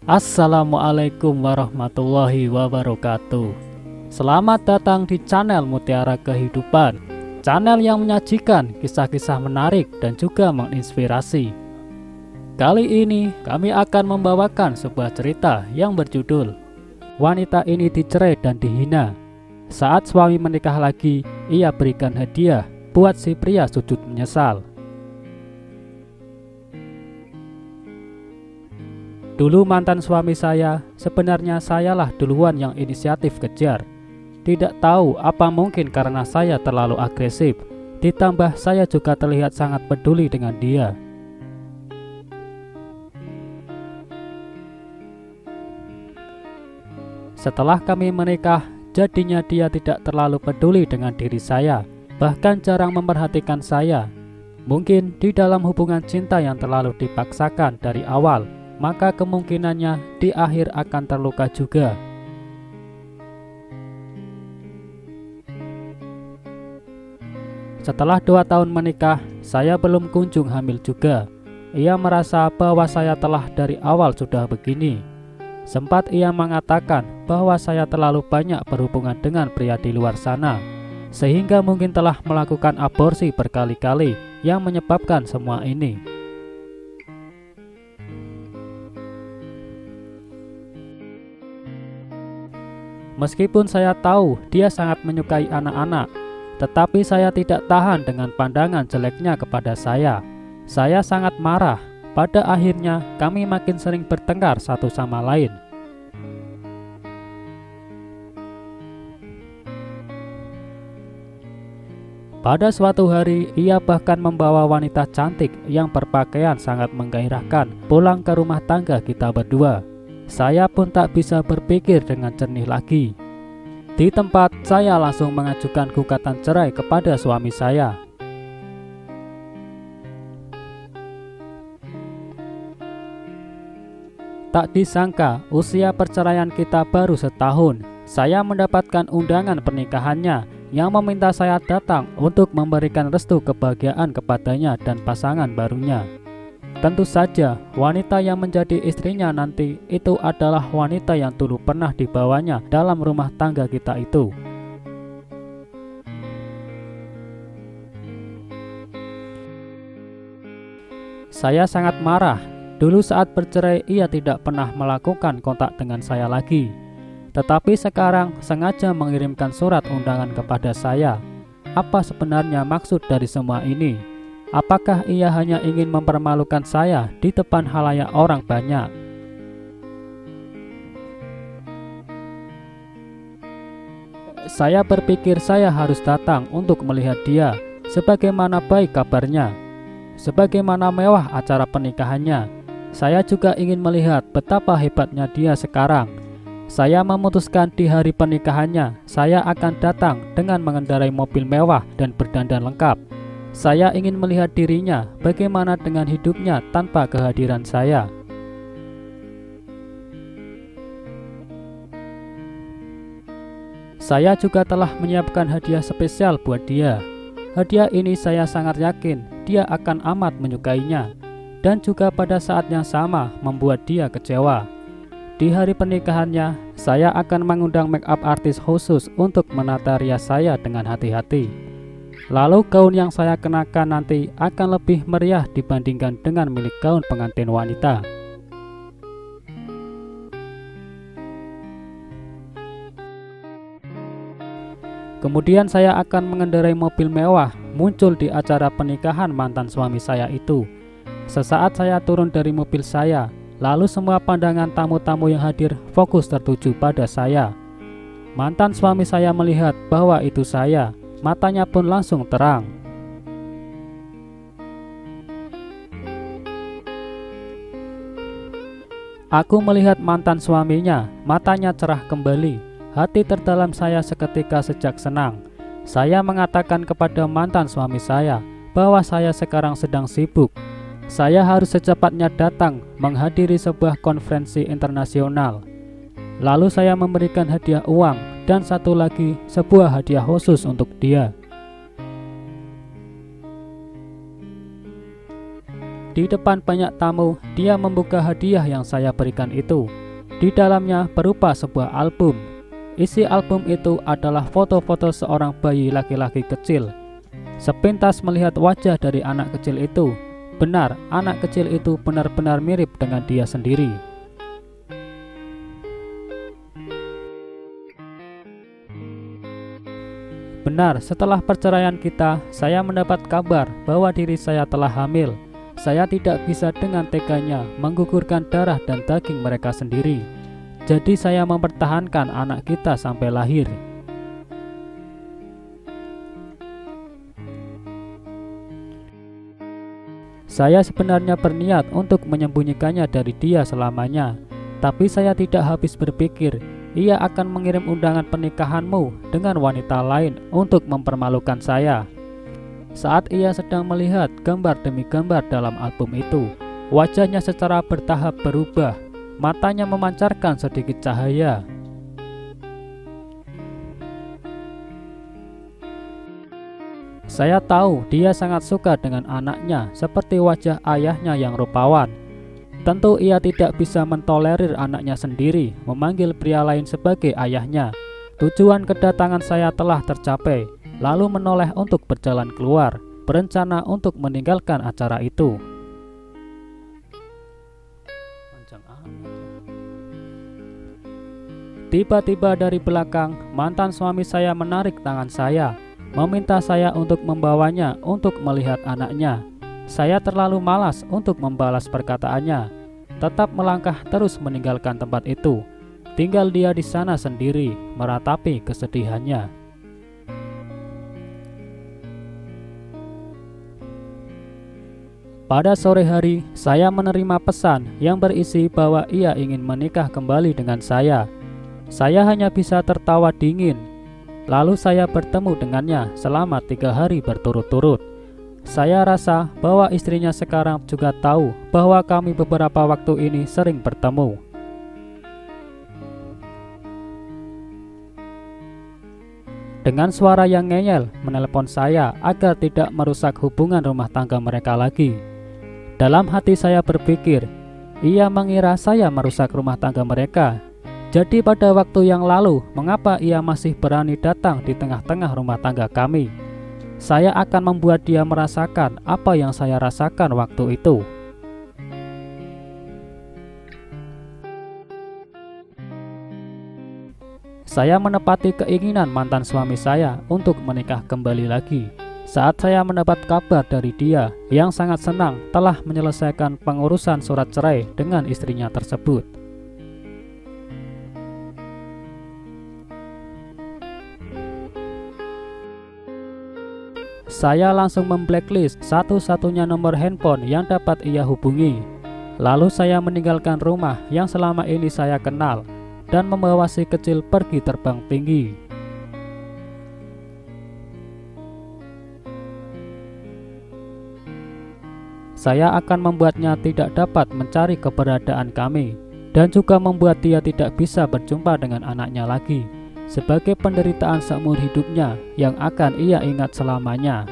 Assalamualaikum warahmatullahi wabarakatuh. Selamat datang di channel Mutiara Kehidupan, channel yang menyajikan kisah-kisah menarik dan juga menginspirasi. Kali ini kami akan membawakan sebuah cerita yang berjudul Wanita ini dicerai dan dihina. Saat suami menikah lagi, ia berikan hadiah buat si pria sujud menyesal. Dulu mantan suami saya, sebenarnya sayalah duluan yang inisiatif kejar. Tidak tahu apa mungkin karena saya terlalu agresif, ditambah saya juga terlihat sangat peduli dengan dia. Setelah kami menikah, jadinya dia tidak terlalu peduli dengan diri saya, bahkan jarang memperhatikan saya. Mungkin di dalam hubungan cinta yang terlalu dipaksakan dari awal, maka kemungkinannya di akhir akan terluka juga. Setelah 2 tahun menikah, saya belum kunjung hamil juga. Ia merasa bahwa saya telah dari awal sudah begini. Sempat ia mengatakan bahwa saya terlalu banyak berhubungan dengan pria di luar sana, sehingga mungkin telah melakukan aborsi berkali-kali yang menyebabkan semua ini. Meskipun saya tahu dia sangat menyukai anak-anak, tetapi saya tidak tahan dengan pandangan jeleknya kepada saya. Saya sangat marah. Pada akhirnya kami makin sering bertengkar satu sama lain. Pada suatu hari, ia bahkan membawa wanita cantik yang berpakaian sangat menggairahkan pulang ke rumah tangga kita berdua. Saya pun tak bisa berpikir dengan jernih lagi. Di tempat, saya langsung mengajukan gugatan cerai kepada suami saya. Tak disangka, usia perceraian kita baru setahun. Saya mendapatkan undangan pernikahannya yang meminta saya datang untuk memberikan restu kebahagiaan kepadanya dan pasangan barunya. Tentu saja, wanita yang menjadi istrinya nanti itu adalah wanita yang dulu pernah dibawanya dalam rumah tangga kita itu. Saya sangat marah. Dulu saat bercerai, ia tidak pernah melakukan kontak dengan saya lagi. Tetapi sekarang sengaja mengirimkan surat undangan kepada saya. Apa sebenarnya maksud dari semua ini? Apakah ia hanya ingin mempermalukan saya di depan halayak orang banyak? Saya berpikir saya harus datang untuk melihat dia, sebagaimana baik kabarnya, sebagaimana mewah acara pernikahannya. Saya juga ingin melihat betapa hebatnya dia sekarang. Saya memutuskan di hari pernikahannya, saya akan datang dengan mengendarai mobil mewah dan berdandan lengkap. Saya ingin melihat dirinya, bagaimana dengan hidupnya tanpa kehadiran saya. Saya juga telah menyiapkan hadiah spesial buat dia. Hadiah ini saya sangat yakin dia akan amat menyukainya, dan juga pada saat yang sama membuat dia kecewa. Di hari pernikahannya, saya akan mengundang make up artis khusus untuk menata rias saya dengan hati-hati. Lalu gaun yang saya kenakan nanti akan lebih meriah dibandingkan dengan milik gaun pengantin wanita. Kemudian saya akan mengendarai mobil mewah muncul di acara pernikahan mantan suami saya itu. Sesaat saya turun dari mobil saya, lalu semua pandangan tamu-tamu yang hadir fokus tertuju pada saya. Mantan suami saya melihat bahwa itu saya. Matanya pun langsung terang. Aku melihat mantan suaminya, matanya cerah kembali. Hati terdalam saya seketika sejak senang. Saya mengatakan kepada mantan suami saya bahwa saya sekarang sedang sibuk. Saya harus secepatnya datang menghadiri sebuah konferensi internasional. Lalu saya memberikan hadiah uang dan satu lagi sebuah hadiah khusus untuk dia. Di depan banyak tamu, dia membuka hadiah yang saya berikan itu. Di dalamnya berupa sebuah album. Isi album itu adalah foto-foto seorang bayi laki-laki kecil. Sepintas melihat wajah dari anak kecil itu, benar, anak kecil itu benar-benar mirip dengan dia sendiri. Benar, setelah perceraian kita, saya mendapat kabar bahwa diri saya telah hamil. Saya tidak bisa dengan teganya menggugurkan darah dan daging mereka sendiri. Jadi saya mempertahankan anak kita sampai lahir. Saya sebenarnya berniat untuk menyembunyikannya dari dia selamanya. Tapi saya tidak habis berpikir, ia akan mengirim undangan pernikahanmu dengan wanita lain untuk mempermalukan saya. Saat ia sedang melihat gambar demi gambar dalam album itu, wajahnya secara bertahap berubah. Matanya memancarkan sedikit cahaya. Saya tahu dia sangat suka dengan anaknya, seperti wajah ayahnya yang rupawan. Tentu ia tidak bisa mentolerir anaknya sendiri memanggil pria lain sebagai ayahnya. Tujuan kedatangan saya telah tercapai, lalu menoleh untuk berjalan keluar, berencana untuk meninggalkan acara itu. Tiba-tiba dari belakang, mantan suami saya menarik tangan saya, meminta saya untuk membawanya untuk melihat anaknya. Saya terlalu malas untuk membalas perkataannya, tetap melangkah terus meninggalkan tempat itu. Tinggal dia di sana sendiri, meratapi kesedihannya. Pada sore hari, saya menerima pesan yang berisi bahwa ia ingin menikah kembali dengan saya. Saya hanya bisa tertawa dingin. Lalu saya bertemu dengannya selama 3 hari berturut-turut. Saya rasa bahwa istrinya sekarang juga tahu bahwa kami beberapa waktu ini sering bertemu. Dengan suara yang ngeyel menelpon saya agar tidak merusak hubungan rumah tangga mereka lagi. Dalam hati saya berpikir, ia mengira saya merusak rumah tangga mereka. Jadi pada waktu yang lalu, mengapa ia masih berani datang di tengah-tengah rumah tangga kami? Saya akan membuat dia merasakan apa yang saya rasakan waktu itu. Saya menepati keinginan mantan suami saya untuk menikah kembali lagi. Saat saya mendapat kabar dari dia yang sangat senang telah menyelesaikan pengurusan surat cerai dengan istrinya tersebut. Saya langsung memblacklist satu-satunya nomor handphone yang dapat ia hubungi. Lalu saya meninggalkan rumah yang selama ini saya kenal dan membawa si kecil pergi terbang tinggi. Saya akan membuatnya tidak dapat mencari keberadaan kami dan juga membuat dia tidak bisa berjumpa dengan anaknya lagi, sebagai penderitaan seumur hidupnya yang akan ia ingat selamanya.